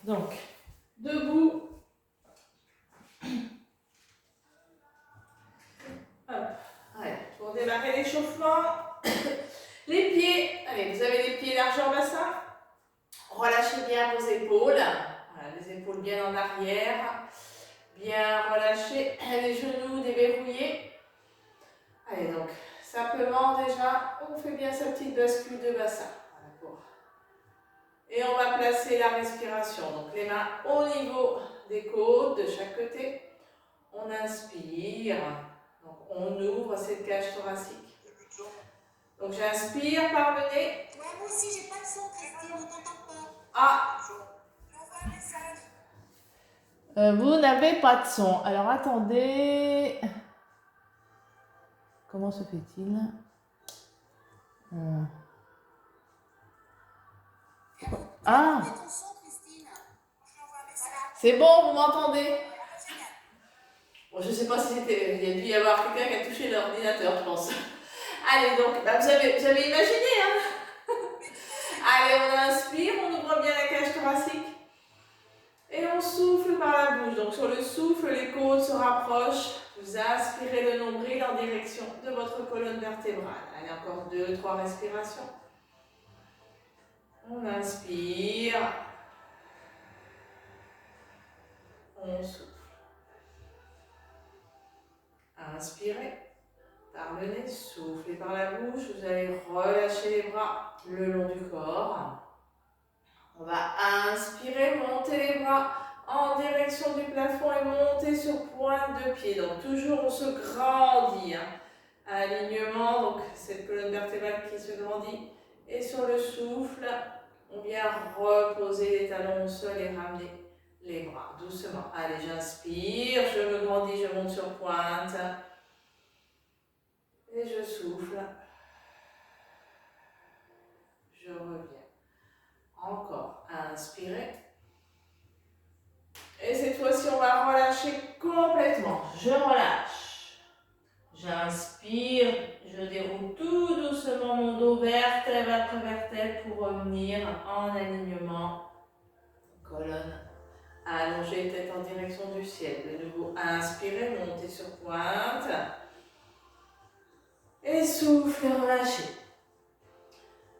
Donc, debout. Hop. Allez, pour démarrer l'échauffement, les pieds. Allez, vous avez les pieds largeur bassin. Relâchez bien vos épaules. Voilà, les épaules bien en arrière. Bien relâchez les genoux déverrouillés. Allez, donc, simplement déjà, on fait bien sa petite bascule de bassin. Voilà, et on va placer la respiration. Donc, les mains au niveau des côtes de chaque côté. On inspire. Donc, on ouvre cette cage thoracique. Donc, j'inspire par le nez. Ouais, moi aussi, j'ai pas de son, Christine, on t'entend pas. Ah! J'envoie un message. Vous n'avez pas de son. Alors, attendez. Comment se fait-il? Ah! Mets ton son, Christine. Je lui envoie un message. C'est bon, vous m'entendez? Voilà, génial. Bon, je ne sais pas si c'était. Il y a dû y avoir quelqu'un qui a touché l'ordinateur, je pense. Allez, donc, bah, vous avez imaginé, hein? Allez, on inspire, on ouvre bien la cage thoracique. Et on souffle par la bouche. Donc, sur le souffle, les côtes se rapprochent. Vous inspirez le nombril en direction de votre colonne vertébrale. Allez, encore 2-3 respirations. On inspire. On souffle. Inspirez par le nez, soufflez par la bouche. Vous allez relâcher les bras le long du corps. On va inspirer, monter les bras en direction du plafond et monter sur pointe de pied. Donc toujours on se grandit. Hein. Alignement, donc cette colonne vertébrale qui se grandit. Et sur le souffle, on vient reposer les talons au sol et ramener les bras doucement. Allez, j'inspire, je me grandis, je monte sur pointe. Et je souffle. Je reviens. Encore. Inspirez. Et cette fois-ci, on va relâcher complètement. Je relâche. J'inspire. Je déroule tout doucement mon dos vertèbre après vertèbre pour revenir en alignement. Colonne allongée, tête en direction du ciel. De nouveau, inspirez, montez sur pointe. Et souffle, relâchez.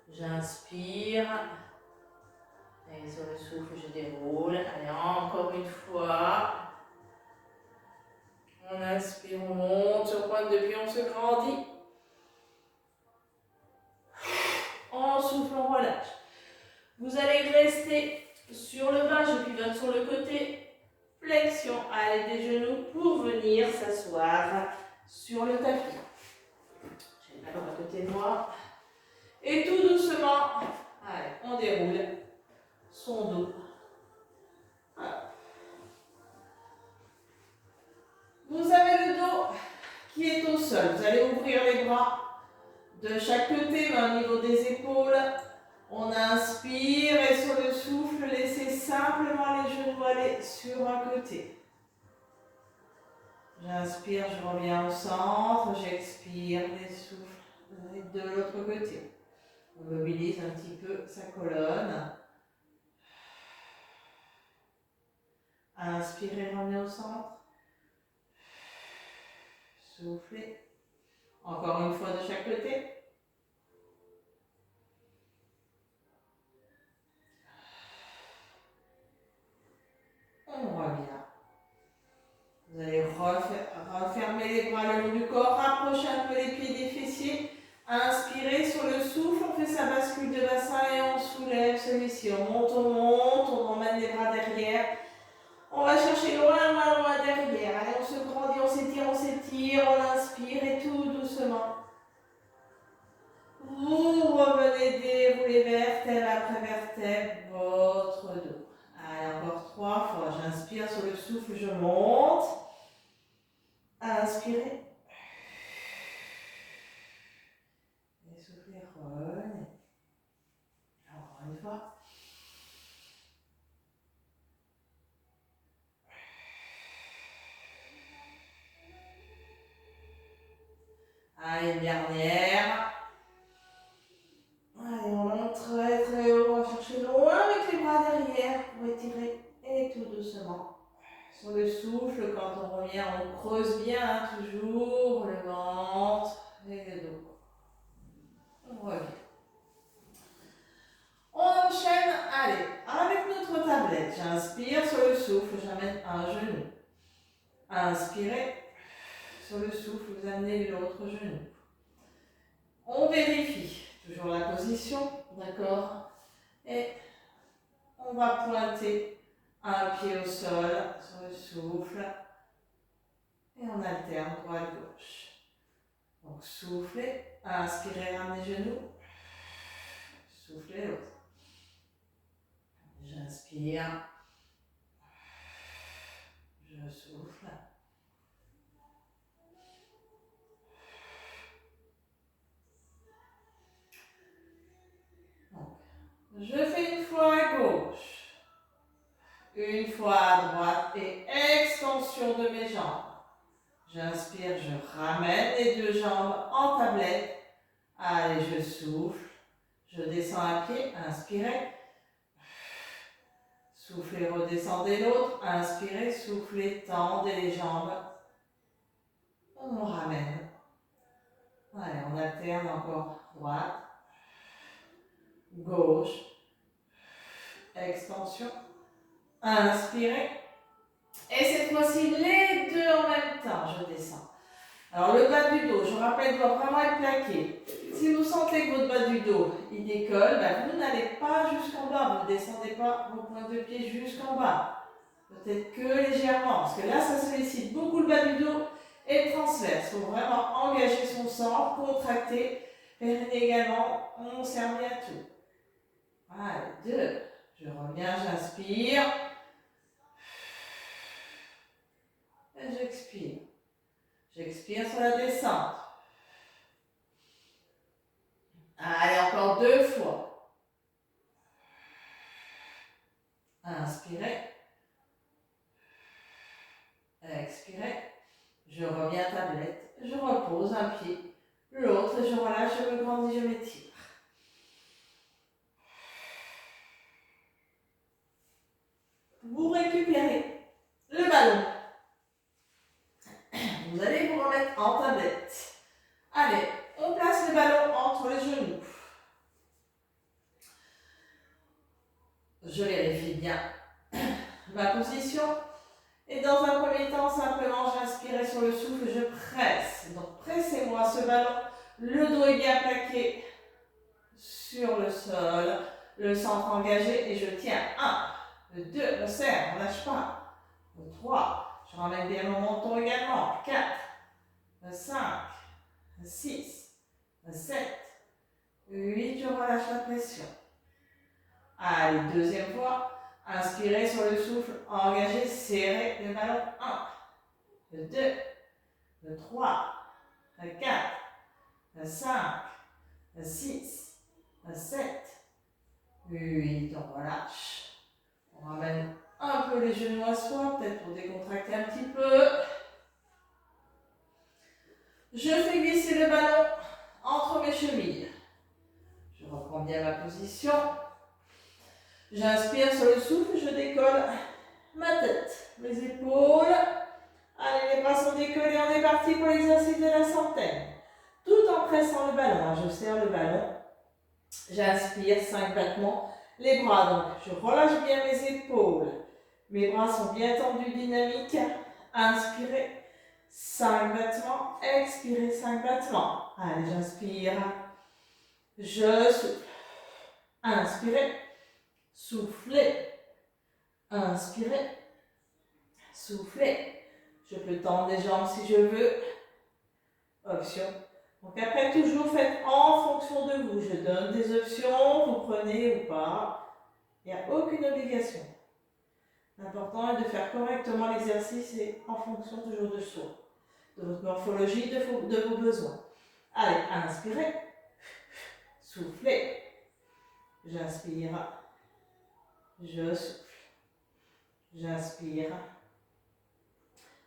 J'inspire. Et sur le souffle, je déroule. Allez, encore une fois. On inspire, on monte sur pointe de pied, on se grandit. On souffle, on relâche. Vous allez rester sur le bas, je pivote sur le côté. Flexion, allez des genoux pour venir s'asseoir sur le tapis. J'ai le ballon à côté de moi. Et tout doucement, allez, on déroule son dos. Vous avez le dos qui est au sol. Vous allez ouvrir les bras de chaque côté, mais au niveau des épaules. On inspire et sur le souffle, laissez simplement les genoux aller sur un côté. J'inspire, je reviens au centre. J'expire, les souffles de l'autre côté. On mobilise un petit peu sa colonne. Inspirez, revenez au centre. Soufflez. Encore une fois de chaque côté. On revient. Vous allez refermer les bras le long du corps, rapprochez un peu les pieds des fessiers. Inspirez sur le souffle, on fait sa bascule de bassin et on soulève celui-ci. On monte, on emmène les bras derrière. On va chercher loin, loin, loin derrière. Allez, on se grandit, on s'étire, on inspire et tout doucement. Vous revenez dérouler vertèbre après vertèbre votre dos. Allez, encore 3 fois. J'inspire sur le souffle, je monte. Inspirez. Et soufflez, revenez. Encore une fois. Allez, une dernière. Allez, on monte très très haut. On va chercher loin avec les bras derrière pour étirer inspirez et tout doucement. Sur le souffle, quand on revient, on creuse bien, hein, toujours le ventre et le dos. On revient. On enchaîne, allez, avec notre tablette. J'inspire sur le souffle, j'amène un genou. Inspirez. Sur le souffle, vous amenez l'autre genou. On vérifie toujours la position, d'accord? Et on va pointer un pied au sol sur le souffle. Et on alterne droite-gauche. Donc soufflez, inspirez, ramenez genoux. Soufflez l'autre. J'inspire. Je souffle. Donc, je fais une fois à gauche, une fois à droite et extension de mes jambes. J'inspire, je ramène les deux jambes en tablette. Allez, je souffle. Je descends un pied, inspirez. Soufflez, redescendez l'autre. Inspirez, soufflez, tendez les jambes. On ramène. Allez, on alterne encore. Droite, gauche, extension. Inspirez. Et cette fois-ci, les deux en même temps. Je descends. Alors, le bas du dos, je rappelle, doit vraiment être plaqué. Si vous sentez que votre bas du dos, il décolle, ben vous n'allez pas jusqu'en bas. Vous ne descendez pas vos pointes de pied jusqu'en bas. Peut-être que légèrement. Parce que là, ça sollicite beaucoup le bas du dos et le transverse. Il faut vraiment engager son centre, contracter. Périnée également. On serre bien tout. Allez, 2. Je reviens, j'inspire. Et j'expire. J'expire sur la descente. Allez, encore 2 fois. Inspirez. Expirez. Je reviens à tablette. Je repose un pied, l'autre, je relâche, je me grandis, je m'étire. Vous récupérez le ballon. Vous allez vous remettre en tablette. Allez, on place le ballon entre les genoux. Je vérifie bien ma position. Et dans un premier temps, simplement, j'inspire sur le souffle, je presse. Donc, pressez-moi ce ballon. Le dos est bien plaqué sur le sol. Le centre engagé et je tiens. 1, le 2, on serre, on ne lâche pas. Le 3, je ramène bien mon menton également. 4, le 5, le 6, le 7, 8, je relâche la pression. Allez, deuxième fois. Inspirez sur le souffle, engagez, serrez le ballon. 1, le 2, le 3, le 4, le 5, le 6, le 7, 8, on relâche. On ramène un peu les genoux à soi, peut-être pour décontracter un petit peu. Je fais glisser le ballon entre mes chevilles. Je reprends bien ma position. J'inspire sur le souffle, je décolle ma tête, mes épaules. Allez, les bras sont décollés, on est parti pour l'exercice de la centaine. Tout en pressant le ballon, je serre le ballon. J'inspire, 5 battements. Les bras, donc, je relâche bien mes épaules. Mes bras sont bien tendus, dynamiques. Inspirez, 5 battements. Expirez, 5 battements. Allez, j'inspire. Je souffle. Inspirez. Soufflez. Inspirez. Soufflez. Je peux tendre les jambes si je veux. Option. Donc après, toujours faites en fonction de vous. Je donne des options, vous prenez ou pas. Il n'y a aucune obligation. L'important est de faire correctement l'exercice et en fonction toujours de soi, de votre morphologie, de vos besoins. Allez, inspirez. Soufflez. J'inspire. Je souffle. J'inspire.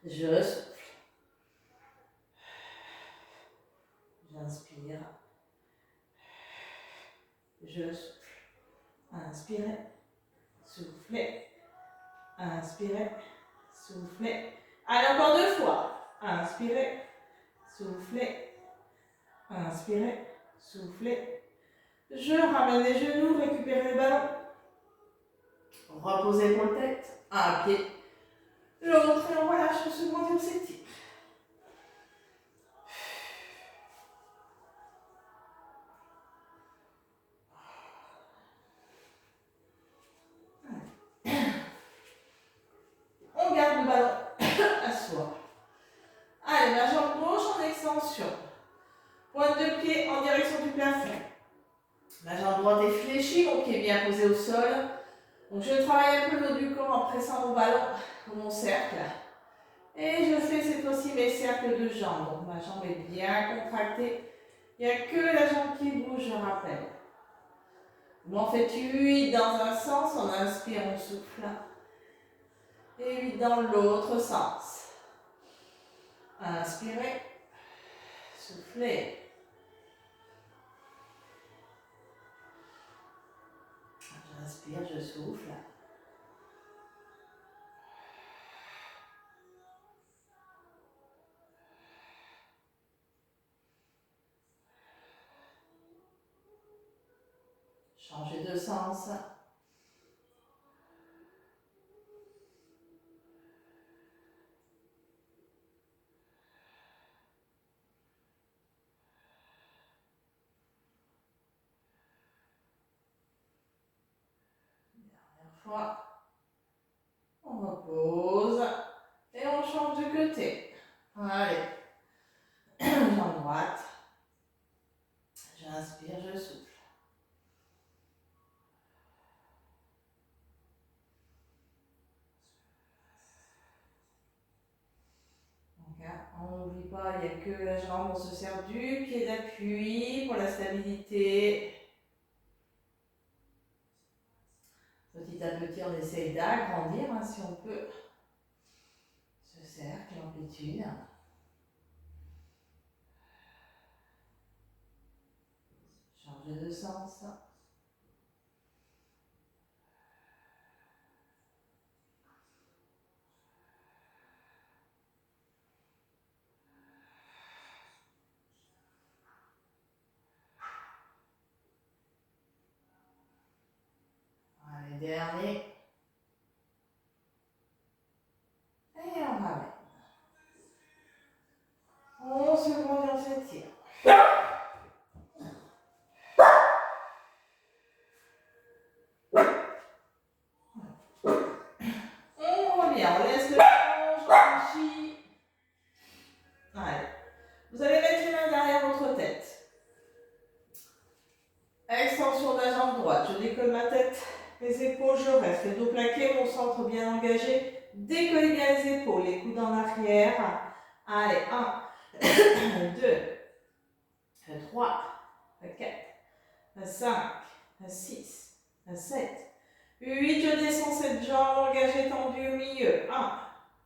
Je souffle. J'inspire. Je souffle. Inspirez. Soufflez. Inspirez, soufflez. Allez, encore 2 fois. Inspirez, soufflez. Inspirez, soufflez. Je ramène les genoux, récupérez le ballon. Reposez pour le tête. Un pied. L'autre et on relâche, on se grandit, on s'étire. On garde le ballon à soi. Allez, la jambe gauche en extension. Pointe de pied en direction du plafond. La jambe droite est fléchie, mon pied bien posé au sol. Donc je travaille un peu le haut du corps en pressant mon ballon comme mon cercle. Et je fais cette fois-ci mes cercles de jambes. Donc ma jambe est bien contractée. Il n'y a que la jambe qui bouge, je rappelle. Vous en faites 8 dans un sens, on inspire, on souffle. Et 8 dans l'autre sens. Inspirez, soufflez. J'inspire, je souffle. Changez de sens. Dernière fois. On repose. Et on change de côté. Allez. Jambe droite. J'inspire, je souffle. On n'oublie pas, il n'y a que la jambe, on se sert du pied d'appui pour la stabilité. Petit à petit, on essaye d'agrandir si on peut ce cercle, l'amplitude. Changer de sens. Allez, dernier. Et on ramène. On se grandit, on s'étire. On revient, on laisse le planche, on franchit. Allez. Vous allez mettre les mains derrière votre tête. Extension de la jambe droite. Je décolle ma tête, les épaules, je reste. Le dos plaqué, mon centre bien engagé. Décollez bien les épaules, les coudes en arrière. Allez, 1, 2, 3, 4, 5, 6, 7, 8. Je descends cette jambe engagée, tendue au milieu. 1,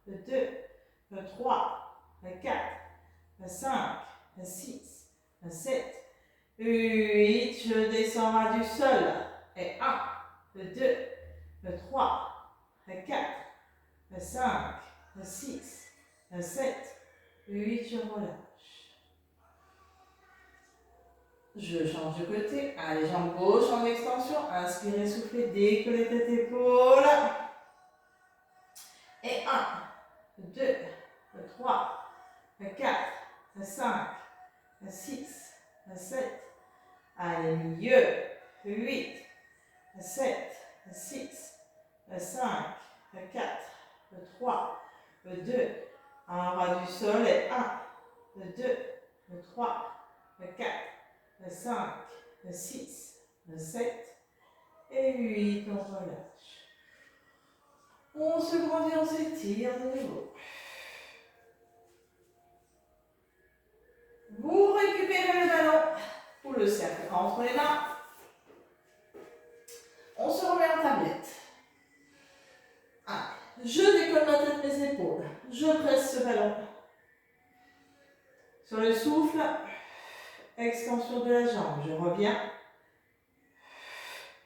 2, 3, 4, 5, 6, 7, 8. Je descends ras du sol. Et 1, 2, 3, 4, 5, 6, 7, 8. Je relâche. Je change de côté. Allez, jambe gauche en extension. Inspirez, soufflez, décollez tête épaule. Et 1, 2, 3, 4, 5, 6, 7. Allez, milieu. 8, 7, 6, 5, 4, 3, 2. Un ras du sol. Et 1, 2, 3, 4. 5, 6, 7 et 8, on relâche. On se grandit, on s'étire de nouveau. Vous récupérez le ballon ou le cercle entre les mains. On se remet en tablette. Je décolle ma tête, mes épaules. Je presse ce ballon. Sur le souffle, extension de la jambe, je reviens.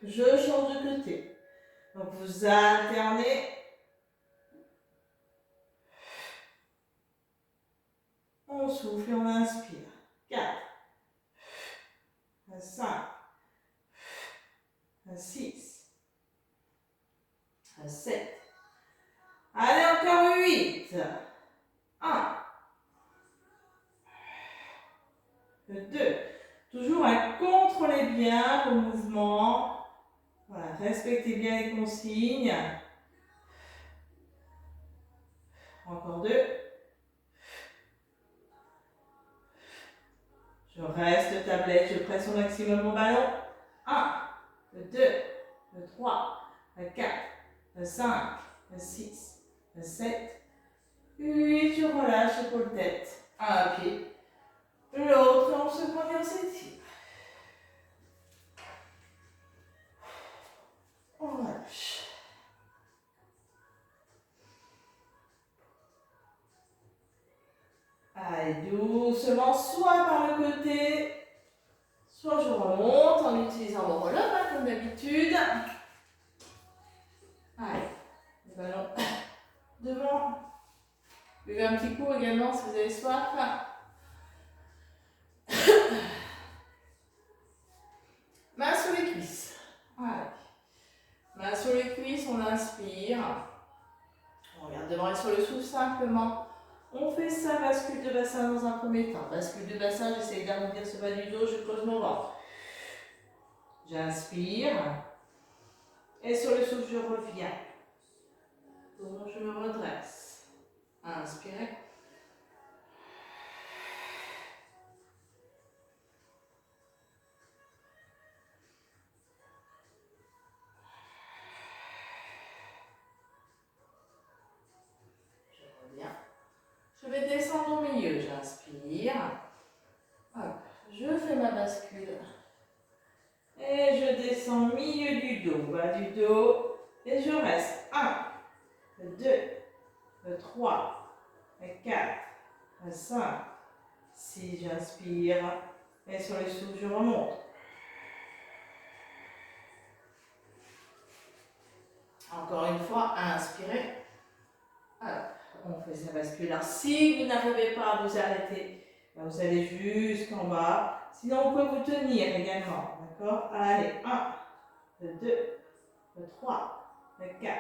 Je change de côté. Donc vous alternez souffle et on inspire. 4, 5, 6, 7. Allez, encore 8. 1, 2. Toujours à contrôler bien vos mouvements. Voilà, respectez bien les consignes. Encore 2. Je reste tablette, je presse au maximum mon ballon. 1, 2, 3, 4, 5, 6, 7, 8. Je relâche épaule tête. Un pied, l'autre, on se prend et on s'étire. On relâche. Allez, doucement, soit par le côté, soit je remonte en utilisant mon roll-up, comme d'habitude. Allez, le ballon devant. Buvez un petit coup également si vous avez soif. Main sur les cuisses. Allez. Main sur les cuisses, on inspire. On regarde devant et sur le souffle simplement. On fait ça, bascule de bassin dans un premier temps. Bascule de bassin, j'essaye d'arrondir ce bas du dos, je creuse mon ventre. J'inspire. Et sur le souffle, je reviens. Donc, je me redresse. Inspirez. Je reviens. Je vais descendre au milieu. J'inspire. Hop. Je fais ma bascule. Et je descends au milieu du dos, bas du dos. Et je reste. 1, 2, 3, 4, 5, 6. J'inspire. Et sur le souffle, je remonte. Encore une fois, inspirez. Alors, on fait sa bascule. Alors, si vous n'arrivez pas à vous arrêter, vous allez jusqu'en bas. Sinon, vous pouvez vous tenir également. D'accord? Allez, 1, 2, 3, 4,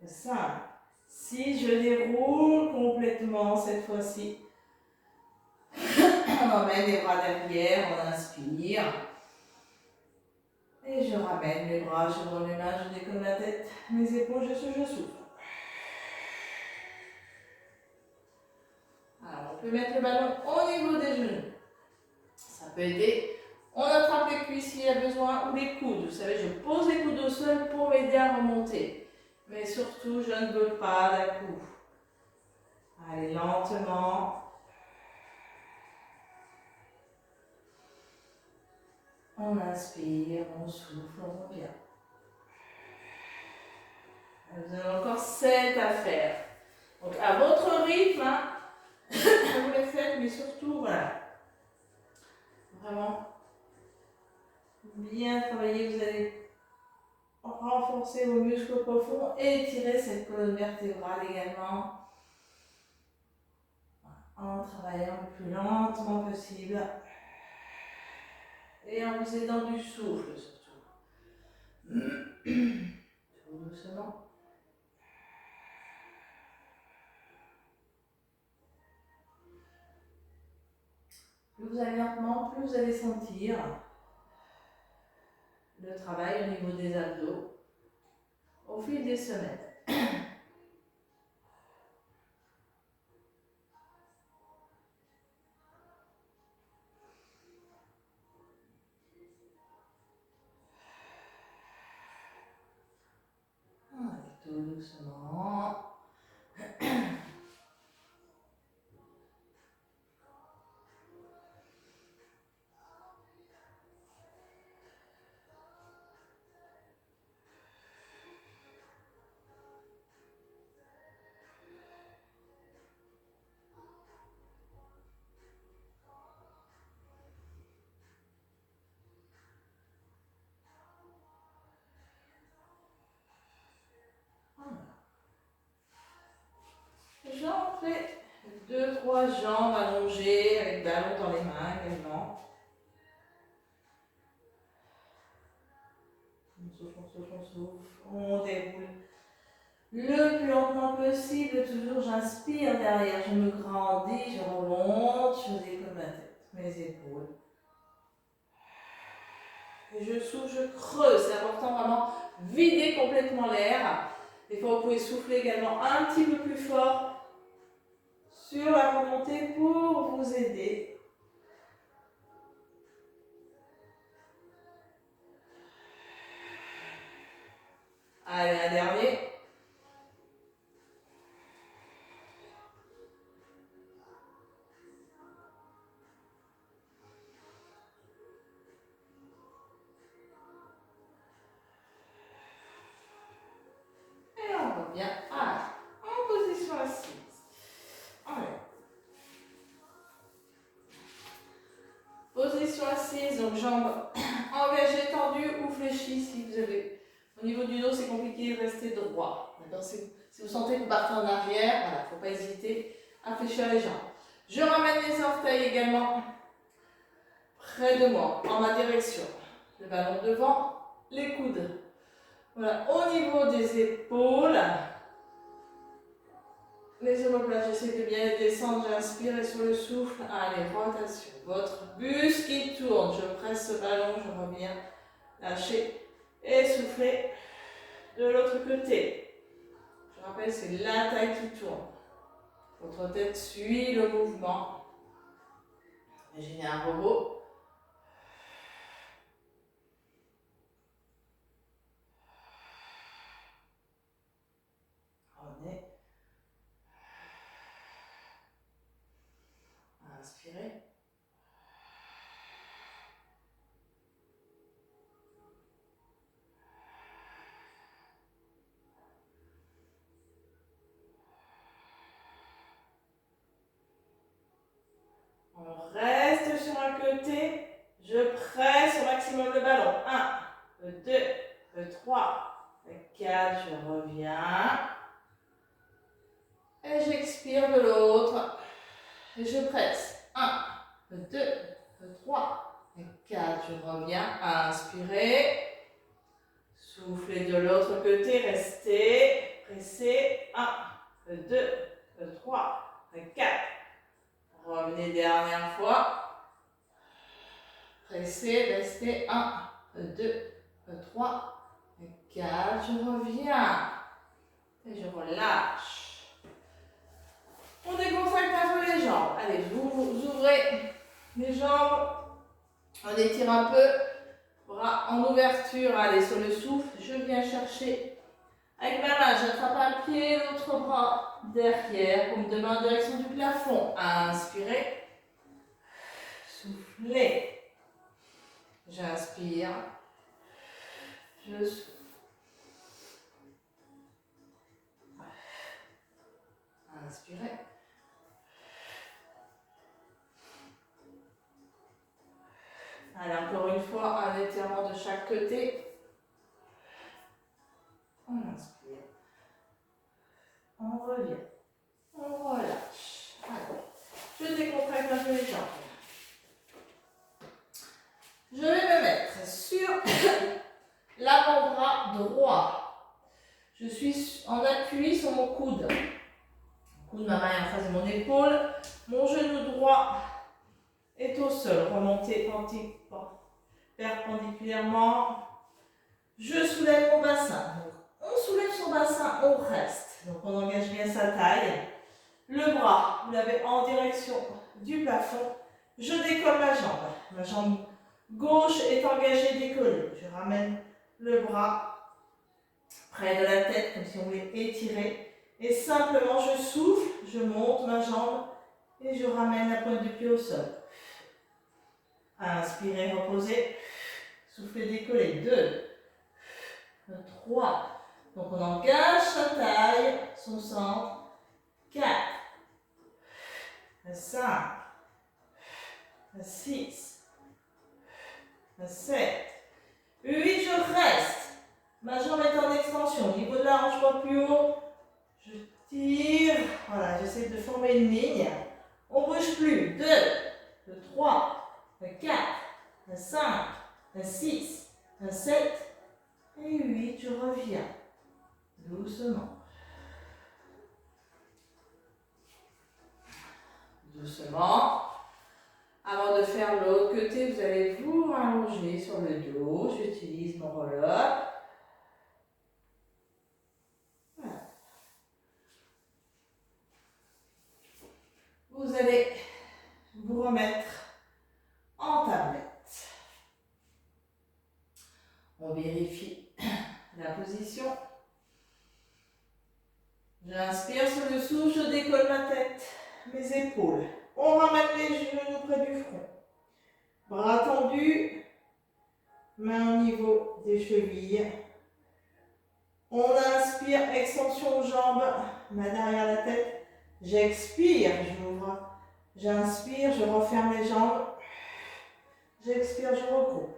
5, 6. Je déroule complètement cette fois-ci. On emmène les bras derrière, on inspire. Et je ramène les bras, je ouvre mes mains, je décolle la tête, mes épaules, je souffle. Alors, on peut mettre le ballon au niveau des genoux. Ça peut aider. On attrape les cuisses s'il y a besoin ou les coudes. Vous savez, je pose les coudes au sol pour m'aider à remonter. Mais surtout, je ne veux pas d'un coup. Allez, lentement. On inspire, on souffle, on revient. Vous avez encore 7 à faire. Donc, à votre rythme, hein, vous les faites, mais surtout, voilà. Vraiment, bien travailler. Vous allez renforcer vos muscles profonds et étirer cette colonne vertébrale également. En travaillant le plus lentement possible. Et en vous aidant du souffle surtout. Tout doucement. Plus vous allez lentement, plus vous allez sentir le travail au niveau des abdos au fil des semaines. Allez, tout doucement. J'en fais 2, 3 jambes allongées avec ballon dans les mains également. On souffle, on souffle, on souffle. On déroule le plus lentement possible. Toujours, j'inspire derrière. Je me grandis, je remonte. Je décolle ma tête, mes épaules. Et je souffle, je creuse. C'est important vraiment vider complètement l'air. Des fois, vous pouvez souffler également un petit peu plus fort sur la remontée pour vous aider. Allez, un dernier. Et on revient en position assise. Allez. Position assise, donc jambes engagées, tendues ou fléchies si vous avez. Au niveau du dos, c'est compliqué de rester droit. Si vous sentez que vous partez en arrière, voilà, il ne faut pas hésiter à fléchir les jambes. Je ramène les orteils également près de moi, en ma direction. Le ballon devant, les coudes. Voilà, au niveau des épaules, les omoplates, j'essaie de bien les descendre, j'inspire et sur le souffle, allez, rotation. Votre buste qui tourne, je presse ce ballon, je reviens, lâchez et soufflez de l'autre côté. Je rappelle, c'est la taille qui tourne. Votre tête suit le mouvement. Imaginez un robot. Revenez. Inspirez. On reste sur un côté. Je presse au maximum le ballon. 1, 2, 3, 4. Je reviens. Et j'expire de l'autre. Et je presse. 1, 2, 3, 4. Je reviens. Inspirez. Soufflez de l'autre côté. Restez. Pressez. 1, 2, 3, 4. Revenez dernière fois. Pressez. Restez. 1, 2, 3, 4. Je reviens. Et je relâche. On décontracte un peu les jambes. Allez, vous ouvrez les jambes. On étire un peu. Bras en ouverture. Allez, sur le souffle, je viens chercher. Avec ma main, j'attrape un pied, l'autre bras derrière. Paume de main en direction du plafond. Inspirez. Soufflez. J'inspire. Je souffle. Inspirez. Allez, encore une fois, un étirement de chaque côté. On inspire. On revient. On relâche. Allez, je décontracte un peu les jambes. Je vais me mettre sur l'avant-bras droit. Je suis en appui sur mon coude. Le coude, ma main est en face de mon épaule. Mon genou droit est au sol. Remontez perpendiculairement. Je soulève mon bassin. Donc, on soulève son bassin, on reste. Donc on engage bien sa taille. Le bras, vous l'avez en direction du plafond. Je décolle ma jambe. Ma jambe gauche est engagée, décollée. Je ramène le bras près de la tête, comme si on voulait étirer. Et simplement, je souffle, je monte ma jambe et je ramène la pointe du pied au sol. Inspirez, reposez. Soufflez, décollez. 2, 3. Donc on engage sa taille, son centre. 4, 5, 6, 7, 8. Je reste. Ma jambe est en extension. Au niveau de la hanche, pas plus haut. Je tire. Voilà, j'essaie de former une ligne. On ne bouge plus. 2, 3, 4, 5, 6, 7 et 8. Je reviens. Doucement. Doucement. Avant de faire l'autre côté, vous allez vous allonger sur le dos. J'utilise mon roll-up. Voilà. Vous allez vous remettre en tablette. On vérifie la position. J'inspire sur le souffle, je décolle ma tête, mes épaules. On ramène les genoux près du front. Bras tendus, mains au niveau des chevilles. On inspire, extension aux jambes, main derrière la tête. J'expire, j'ouvre. J'inspire, je referme les jambes. J'expire, je regroupe.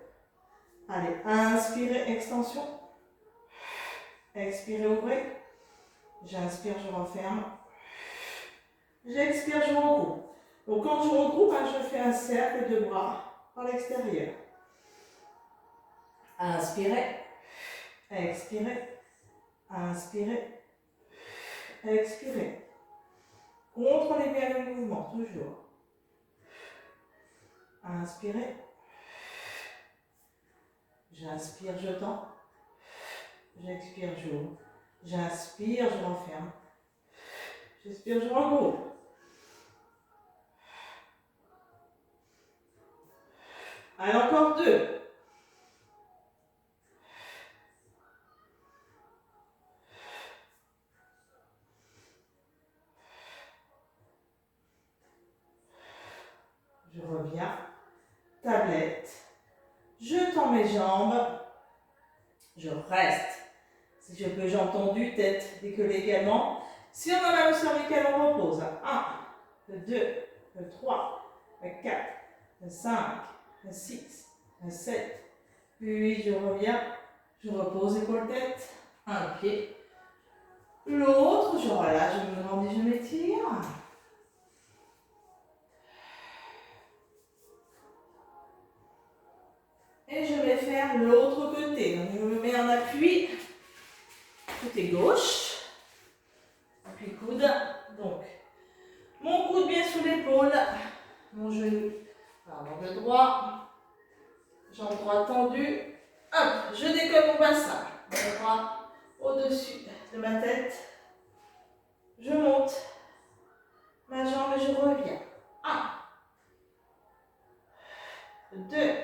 Allez, inspirez, extension. Expirez, ouvrez. J'inspire, je referme. J'expire, je regroupe. Donc quand je regroupe, je fais un cercle de bras par l'extérieur. Inspirez. Expirez. Inspirez. Expirez. Contrôlez bien le mouvement, toujours. Inspirez. J'inspire, je tends. J'expire, j'ouvre. J'inspire, je referme. J'expire, je regroupe. Allez, encore 2. Je reviens. Tablette. Je tends mes jambes. Je reste. Si je peux, j'ai entendu, tête décollée également. Si on a mal au cervical, on repose. 1, 2, 3, 4, 5, 6, 7, 8. Je reviens. Je repose, épaule tête. Un pied. L'autre, je relâche, je me grandis, je m'étire. Et je vais faire l'autre côté. Donc, je me mets en appui. Côté gauche. Puis coude. Donc, mon coude bien sous l'épaule. Mon genou par l'angle droit. Jambe droite tendue. Hop, je décolle mon bassin. Mon bras au-dessus de ma tête. Je monte ma jambe et je reviens. 1, 2,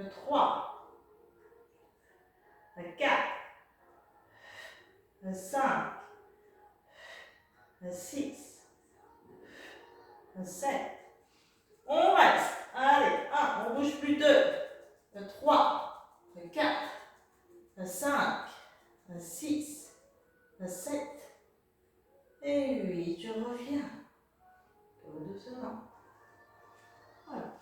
3, 4, 5, 6, 7. On reste. Allez, 1, on bouge plus. 2, 3, 4, 5, 6, 7 et 8. Je reviens. Doucement. Voilà.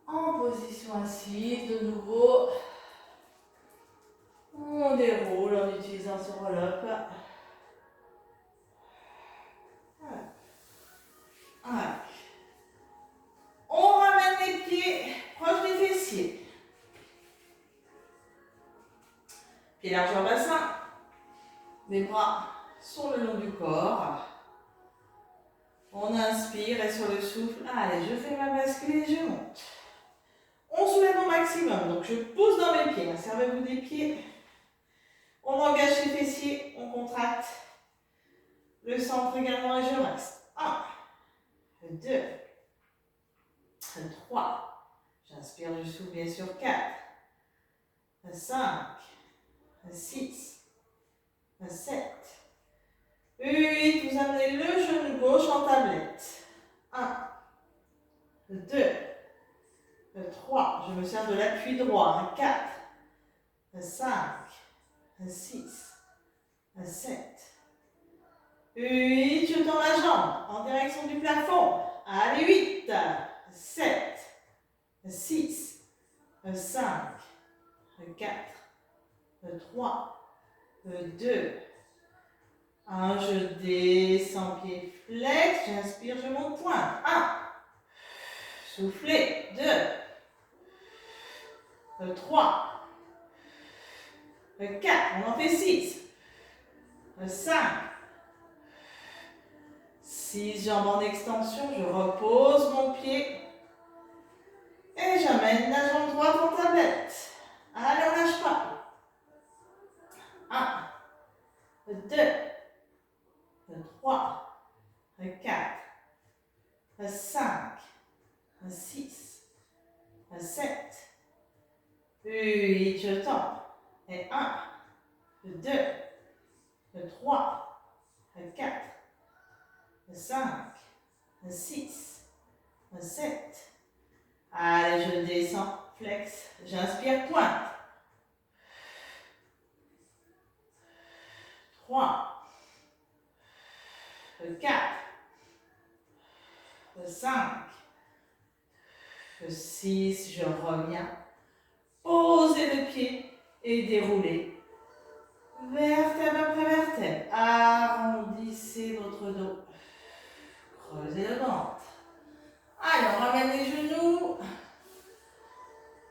En position assise, de nouveau. On déroule en utilisant ce roll-up. Voilà. On ramène les pieds proches des fessiers. Pieds largeur bassin. Les bras sur le long du corps. On inspire et sur le souffle. Allez, je fais ma bascule et je monte. On soulève au maximum. Donc je pousse dans mes pieds. Servez-vous des pieds. On engage les fessiers. On contracte le centre également et je reste. 1, 2, 3. J'inspire, je souffle bien sûr. 4, 5, 6, 7, 8. Vous amenez le genou gauche en tablette. 1, 2, 3. Je me sers de l'appui droit. 4, 5, 6, 7, 8. Je tends la jambe en direction du plafond. Allez, 8, 7, 6, 5, 4, 3, 2, 1, je descends, pied flex, j'inspire, je monte pointe. 1, soufflez, 2, 3, 4, on en fait 6, 5, 6 jambes en extension, je repose mon pied et j'amène la jambe droite en tablette. Allez, on lâche pas. 1, 2, 3, 4, 5, 6, 7, 8, je tends. Et 1, 2, 3, 4, 5, 6, 7. Allez, je descends, flex. J'inspire, pointe. 3, 4, 5, 6, je reviens. Posez le pied et déroulez. Vertèbre après vertèbre. Arrondissez votre dos. Creusez le ventre. Allez, on ramène les genoux.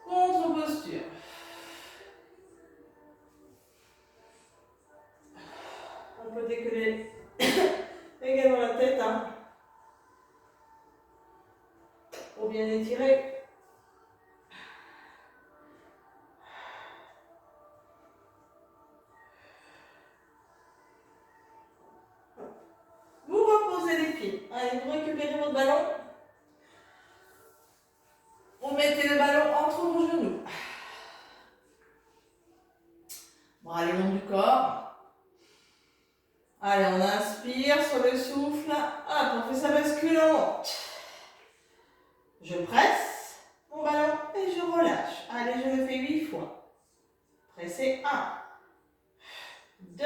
Contre-posture. On peut décoller également la tête, hein, pour bien étirer. Vous reposez les pieds. Allez, vous récupérez votre ballon. Vous mettez le ballon entre vos genoux. Bras le long du corps. Allez, on inspire sur le souffle. Hop, on fait sa bascule en haut. Je presse mon ballon et je relâche. Allez, je le fais 8 fois. Pressez 1, 2.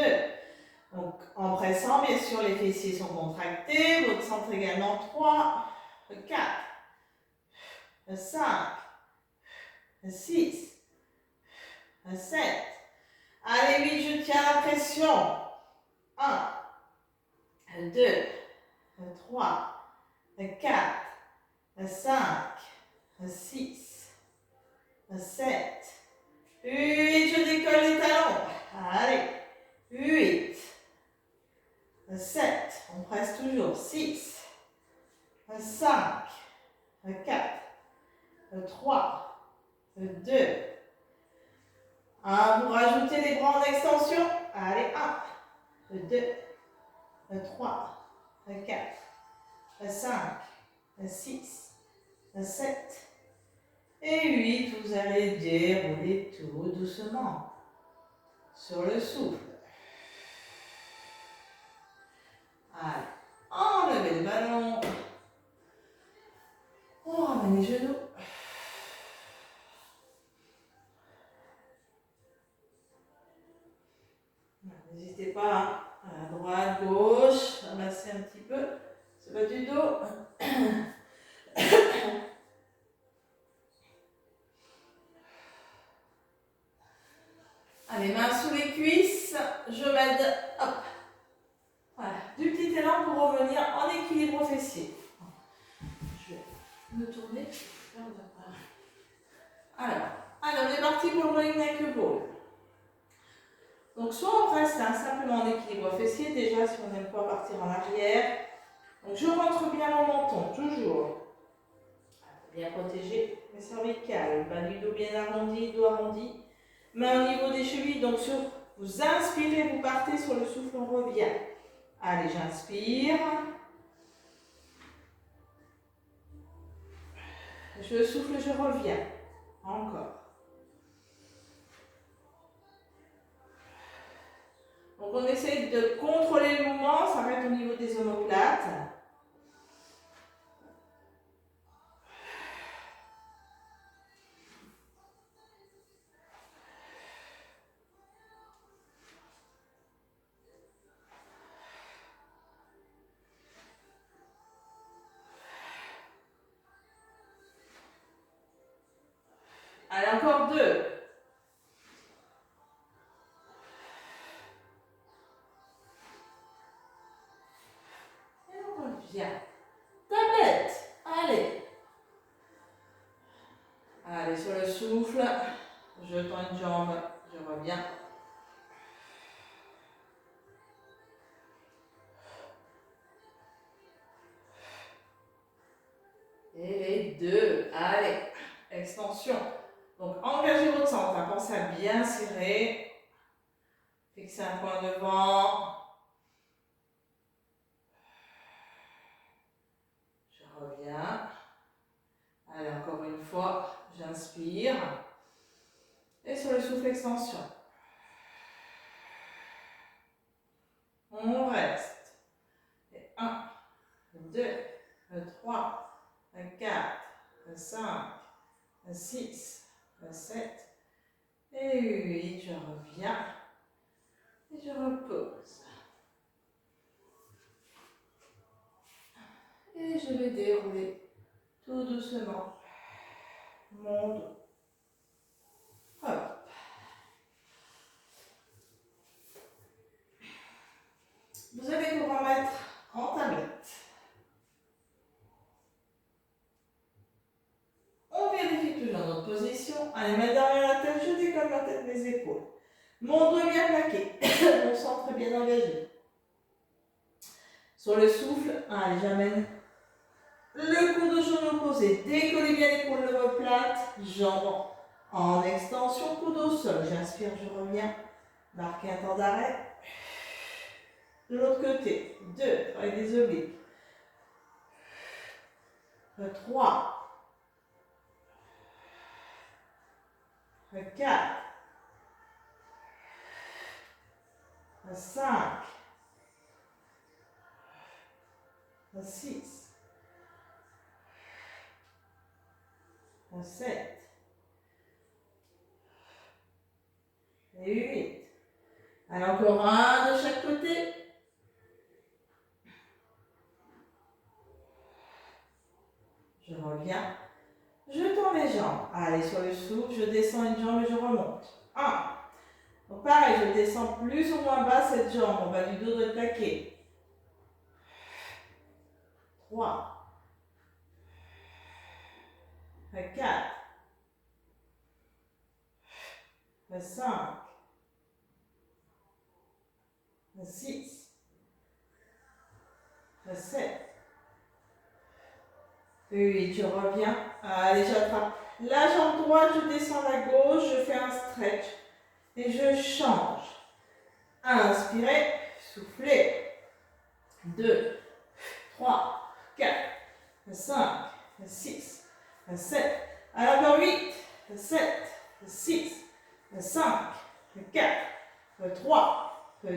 Donc, en pressant, bien sûr, les fessiers sont contractés. Votre centre également. 3, 4, 5, 6, 7. Allez, 8, je tiens la pression. 1, 2, 3, 4, 5, 6, 7, 8, je décolle les talons. Allez, 8, 7, on presse toujours. 6, 5, 4, 3, 2, 1. Vous rajoutez les bras en extension. Allez, 1, 2, 3, 4, 5, 6, 7 et 8. Vous allez dérouler tout doucement sur le souffle. Allez, enlevez le ballon. On ramène les genoux. N'hésitez pas à droite, gauche, amasser un petit peu. Ça va du dos. Allez, mains sous les cuisses. Je m'aide. Hop. Voilà. Du petit élan pour revenir en équilibre fessier. Je vais me tourner. Alors, on est parti pour le rolling neck ball. Donc, soit on reste simplement en équilibre fessier, déjà si on n'aime pas partir en arrière. Donc, je rentre bien mon menton, toujours. Bien protéger les cervicales, bas du dos bien arrondi, dos arrondi. Main au niveau des chevilles, donc vous inspirez, vous partez sur le souffle, on revient. Allez, j'inspire. Je souffle, je reviens. Encore. Donc on essaye de contrôler le mouvement, ça va être au niveau des omoplates. Allez, encore 2. tends une jambe, je reviens. Et les deux. Allez, extension. Donc, engagez votre centre. Pensez à bien serrer. Fixez un point devant. Je reviens. Allez, encore une fois, j'inspire. Et sur le souffle, extension. On reste. Et 1, 2, 3, 4, 5, 6, 7 et 8. Je reviens. Et je repose. Et je vais dérouler tout doucement mon dos. Hop. Vous allez vous remettre en tablette. On vérifie toujours notre position. Allez, main derrière la tête, je décolle la tête des épaules. Mon dos est bien plaqué, mon centre est bien engagé. Sur le souffle, allez, j'amène le coude au genou opposé. Décollez bien l'épaule de vos plates, jambes en extension, coude au sol. J'inspire, je reviens. Marquez un temps d'arrêt. De l'autre côté, 2, avec des obliques. 3, 4, 5, 6, 7 et 8. Allez, encore un de chaque côté. Je reviens. Je tends les jambes. Allez, sur le souffle, je descends une jambe et je remonte. 1. Donc pareil, je descends plus ou moins bas cette jambe. On va du dos de plaquer. 3. 4. 5. 6. 7. 8. Je reviens. Allez, j'attrape la jambe droite, je descends la gauche, je fais un stretch et je change. Inspirez, soufflez. 2, 3, 4, 5, 6, 7. Alors encore 8, 7, 6, 5, 4, 3, 2,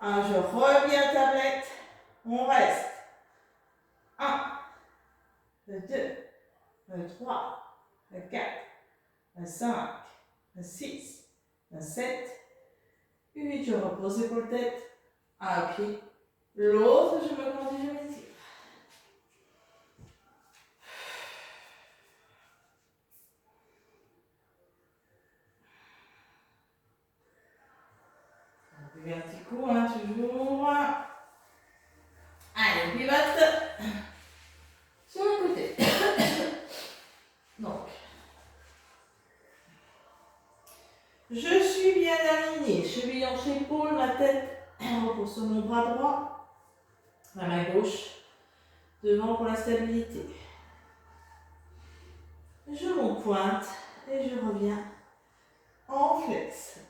1. Je reviens à tablette. On reste. 1, 2, 3, 4, 5, 6, 7, 8. Je repose épaule tête. Un pied. L'autre, je me grandis, je m'étire. On buvez un petit coup, hein, toujours. Allez, on pivote. Sur le côté. Donc, je suis bien alignée. Cheville entre épaule, ma tête repose sur mon bras droit. La main gauche devant pour la stabilité. Je monte pointe et je reviens en flex.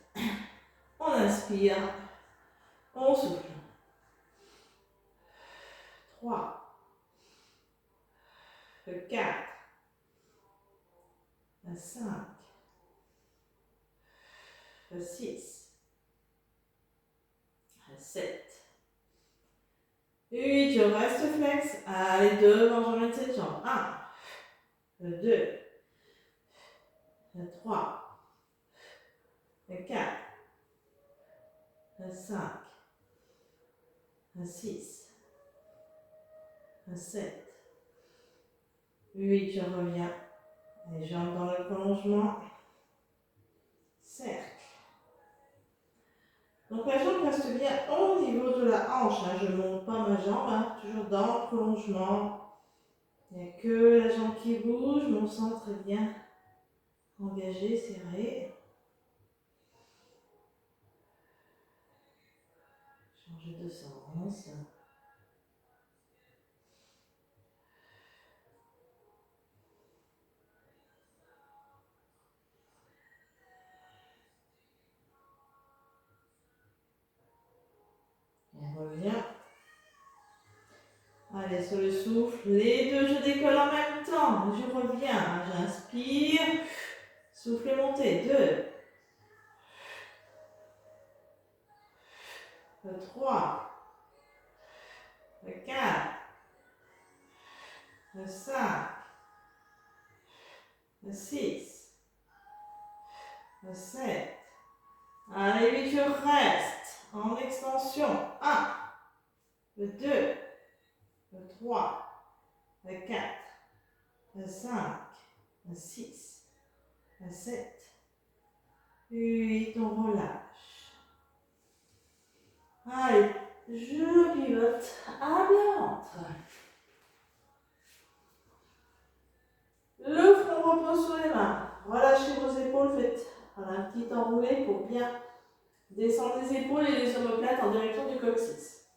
On inspire, on souffle. 3, 4, 5, 6, 7, 8. Je reste flex. Allez, devant, je mets cette jambe. 1, 2, 3, 4, 5, 6, 7, 8. Je reviens. Les jambes dans le prolongement. Cercle. Donc la jambe reste bien au niveau de la hanche. Hein. Je ne monte pas ma jambe, hein. Toujours dans le prolongement. Il n'y a que la jambe qui bouge. Mon centre est bien engagé, serré. Changer de sens. On revient. Allez, sur le souffle, les deux, je décolle en même temps. Je reviens, j'inspire. Souffle et montez. 2, 3, 4, 5, 6, 7. Allez, 8, je reste en extension. 1, 2, 3, 4, 5, 6, 7, 8. On relâche. Allez, je pivote à plat ventre. Le front repose sur les mains. Relâchez vos épaules, faites un petit enroulé pour bien descendre les épaules et les omoplates en direction du coccyx.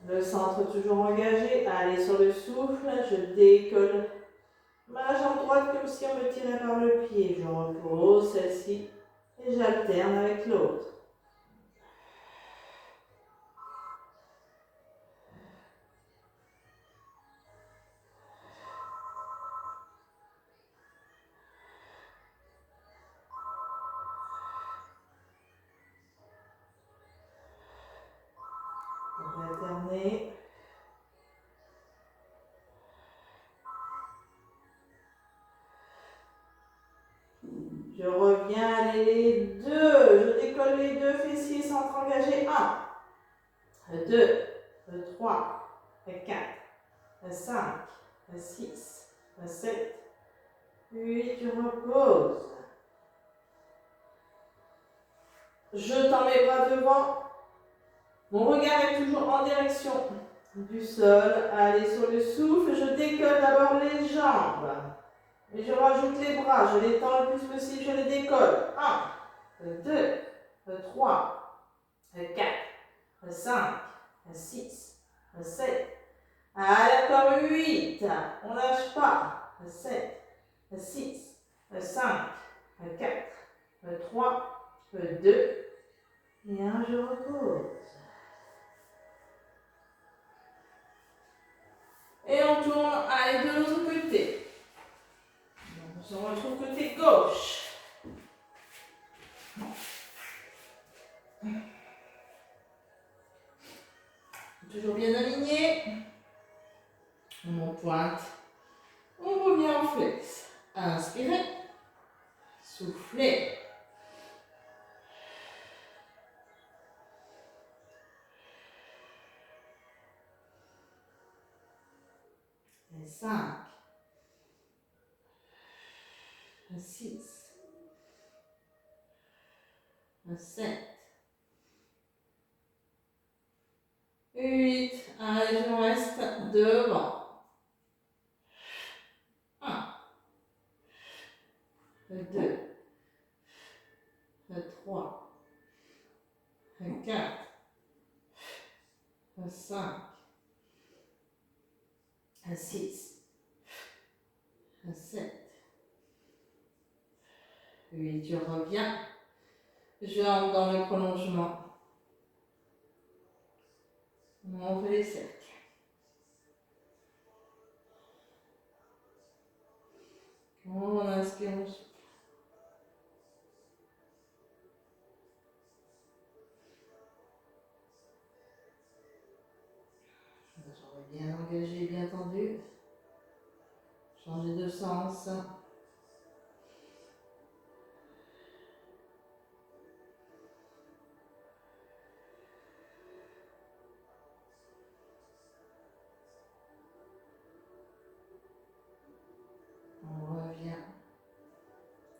Le centre toujours engagé. Allez, sur le souffle, je décolle ma jambe droite comme si on me tirait par le pied. Je repose celle-ci et j'alterne avec l'autre. On va alterner. Je reviens, allez, les deux. Je décolle les deux fessiers, centre engagé. 1, 2, 3, 4, 5, 6, 7, 8. Je repose. Je tends mes bras devant. Mon regard est toujours en direction du sol. Allez, sur le souffle, je décolle d'abord les jambes. Et je rajoute les bras, je les tends le plus possible, je les décolle. 1, 2, 3, 4, 5, 6, 7. Allez, encore 8. On ne lâche pas. 7, 6, 5, 4, 3, 2. Et 1, je repose. Et on tourne, allez, de l'autre côté. On se retrouve côté gauche. Toujours bien aligné. On pointe. On revient en flex. Inspirez. Soufflez. Et 5, 6, 7, 8. Allez, je reste devant. 1, 2, 3, 4, 5, 6, 7, 8. Je reviens. Je rentre dans le prolongement. On fait les cercles. On inspire, on souffle. J'aurais bien engagé, bien tendu. Changer de sens. On revient.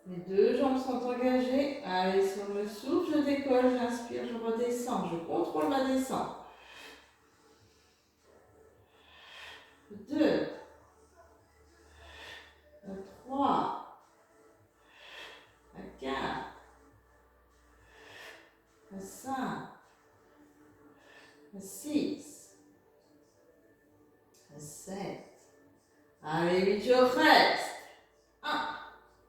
Les deux jambes sont engagées. Allez, sur le souffle, je décolle, j'inspire, je redescends. Je contrôle ma descente. 2, 3, à 4, à 5, à 6, à 7. Allez, vite, je reste. 1,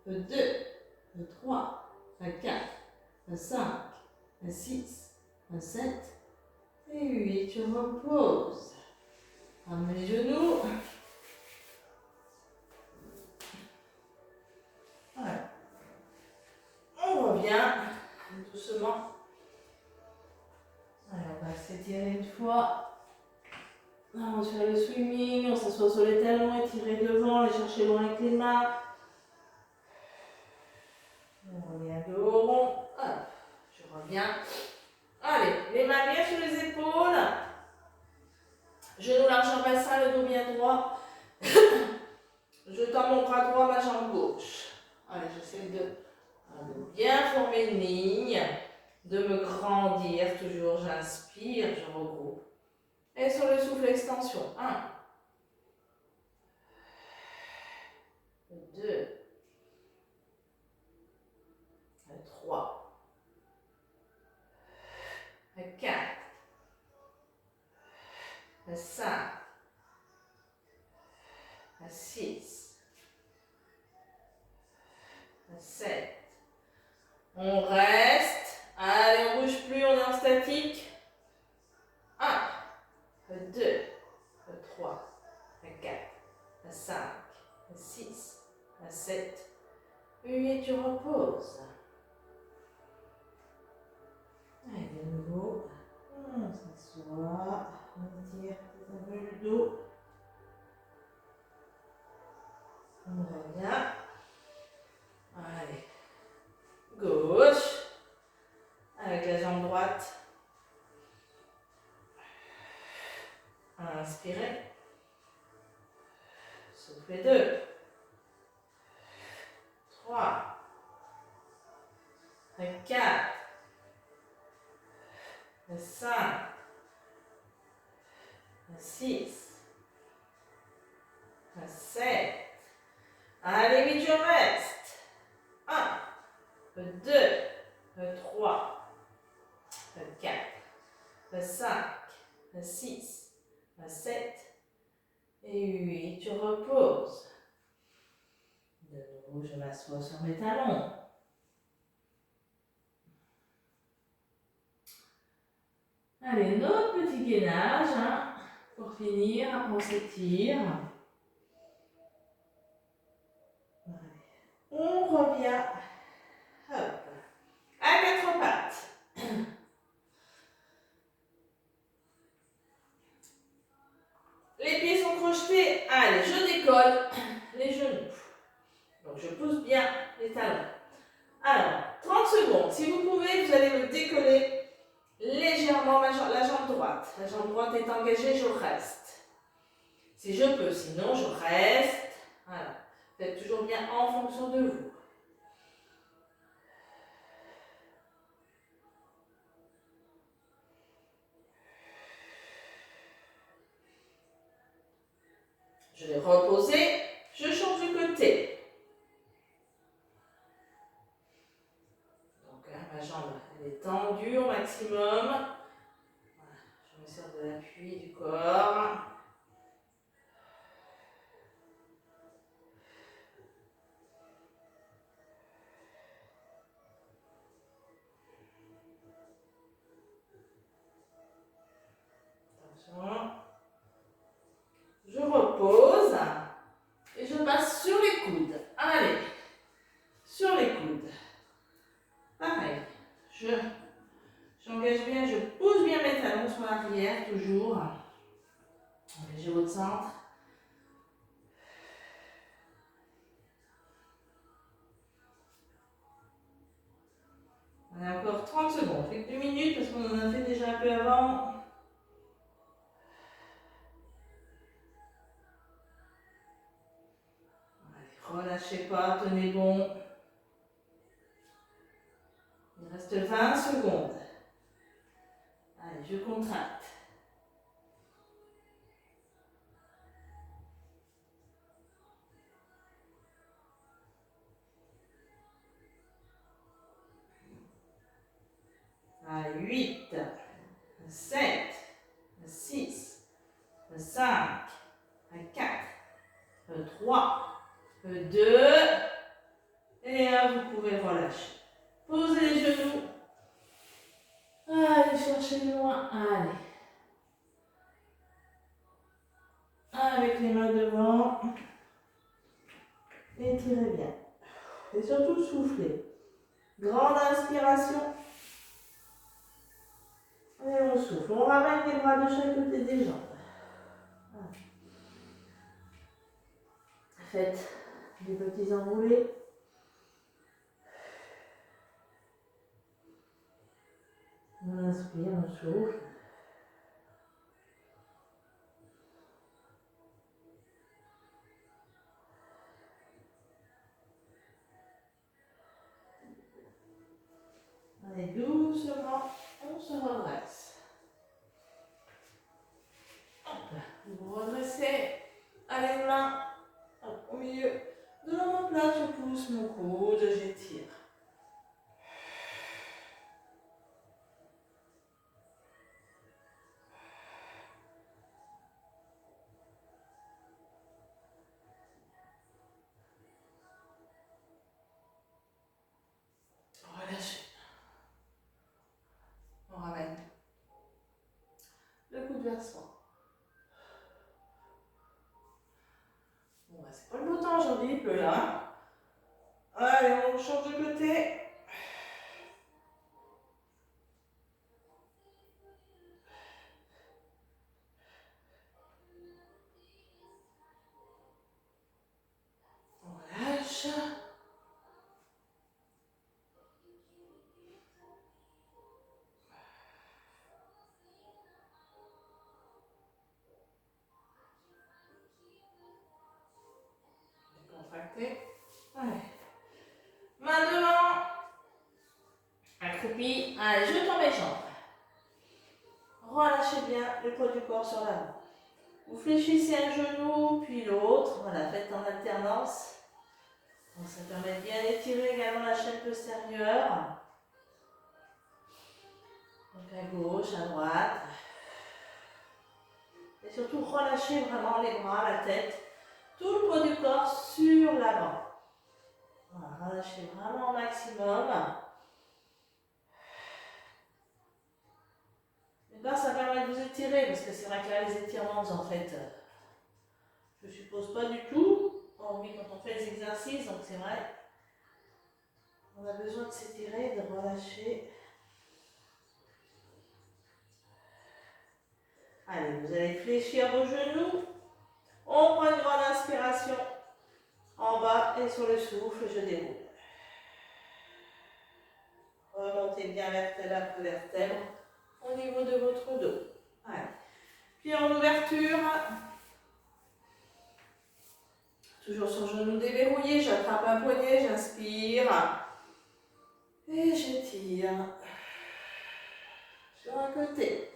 2, 3, à 4, à 5, à 6, à 7 et 8. Je repose. Ramène les genoux. Voilà. On revient doucement. Allez, on va s'étirer une fois. On va faire le swimming, on s'assoit sur les talons, étirer devant, aller chercher loin avec les mains. On revient de haut rond. Hop, je reviens. Allez, les mains bien sur les épaules. Genou large en bassin, le dos bien droit. Je tends mon bras droit, ma jambe gauche. Allez, j'essaie de bien former une ligne, de me grandir. Toujours, j'inspire, je regroupe. Et sur le souffle, extension. 1, 2, 3, 4, 5, 6, 7. On reste. Allez, on ne bouge plus, on est en statique. 1, 2, 3, 4, 5, 6, 7. 8, tu reposes. Allez, de nouveau. On s'assoit. On tire un peu le dos. On revient. Allez. Gauche. Avec la jambe droite. Inspirez. Soufflez 2. 3. 4. 5. 6. 7. Allez, vite, je reste. 1, 2, 3, 4, 5, 6, 7 et 8. Tu reposes. De nouveau, je m'assois sur mes talons. Allez, notre petit gainage, hein, pour finir, après on s'étire. On revient, hop, à 4 pattes. Les pieds sont crochetés. Allez, je décolle les genoux. Donc, je pousse bien les talons. Alors, 30 secondes. Si vous pouvez, vous allez me décoller légèrement la jambe droite. La jambe droite est engagée, je reste. Si je peux, sinon je reste. Voilà. Faites toujours bien en fonction de vous. Je vais reposer. Je change de côté. Donc, ma jambe elle est tendue au maximum. Voilà. Je me sers de l'appui du corps. Attention. Je repose et je passe sur les coudes. Allez, sur les coudes. Pareil, j'engage bien, je pousse bien mes talons sur l'arrière, toujours. Engagez votre centre. On a encore 30 secondes, quelques minutes parce qu'on en a fait déjà un peu avant. Allez, relâchez pas, tenez bon. Il reste 20 secondes. Allez, je contracte. 8, 7, 6, 5, 4, 3, 2, et là, vous pouvez relâcher. Posez les genoux. Allez chercher loin. Allez. Avec les mains devant. Étirez bien. Et surtout soufflez. Grande inspiration. Et on souffle. On ramène les bras de chaque côté des jambes. Voilà. Faites des petits enroulés. On inspire, on souffle. Allez, doucement, on se redresse. Hop, vous vous redressez. Allez, les mains au milieu de l'omoplate, je pousse mon coude, j'étire. Relâchez. On ramène le coude vers soi. Bon, bah, c'est pas le beau temps aujourd'hui, il pleut là. Allez, on change de côté. On relâche. Décontracté. Allez. Main devant. Accroupi. Allez, je tends mes jambes. Relâchez bien le poids du corps sur l'avant. Vous fléchissez un genou, puis l'autre. Voilà, faites en alternance. Donc ça permet de bien étirer également la chaîne postérieure. Donc à gauche, à droite. Et surtout relâchez vraiment les bras, la tête. Tout le poids du corps sur l'avant. Voilà, relâchez vraiment au maximum. Et là, ça permet de vous étirer, parce que c'est vrai que là, les étirements, en fait, je ne suppose pas du tout, hormis quand on fait les exercices, donc c'est vrai. On a besoin de s'étirer, de relâcher. Allez, vous allez fléchir vos genoux. On prend une grande inspiration en bas et sur le souffle, je déroule. Remontez bien vertèbre après vertèbre au niveau de votre dos. Allez. Puis en ouverture, toujours sur genou déverrouillé, j'attrape un poignet, j'inspire et j'étire sur un côté.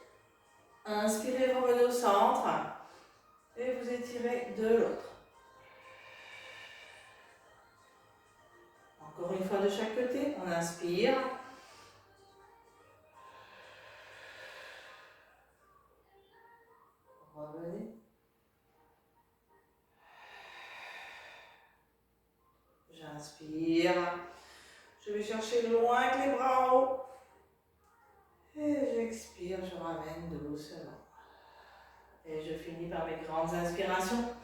Inspirez, revenez au centre et vous étirez de l'autre. Encore une fois de chaque côté, on inspire. Revenez. J'inspire. Je vais chercher loin avec les bras en haut. Et j'expire, je ramène doucement. Et je finis par mes grandes inspirations.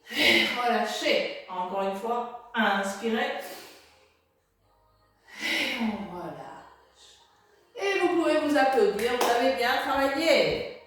Et relâchez. Encore une fois, inspirez. Et on relâche. Et vous pouvez vous applaudir, vous avez bien travaillé.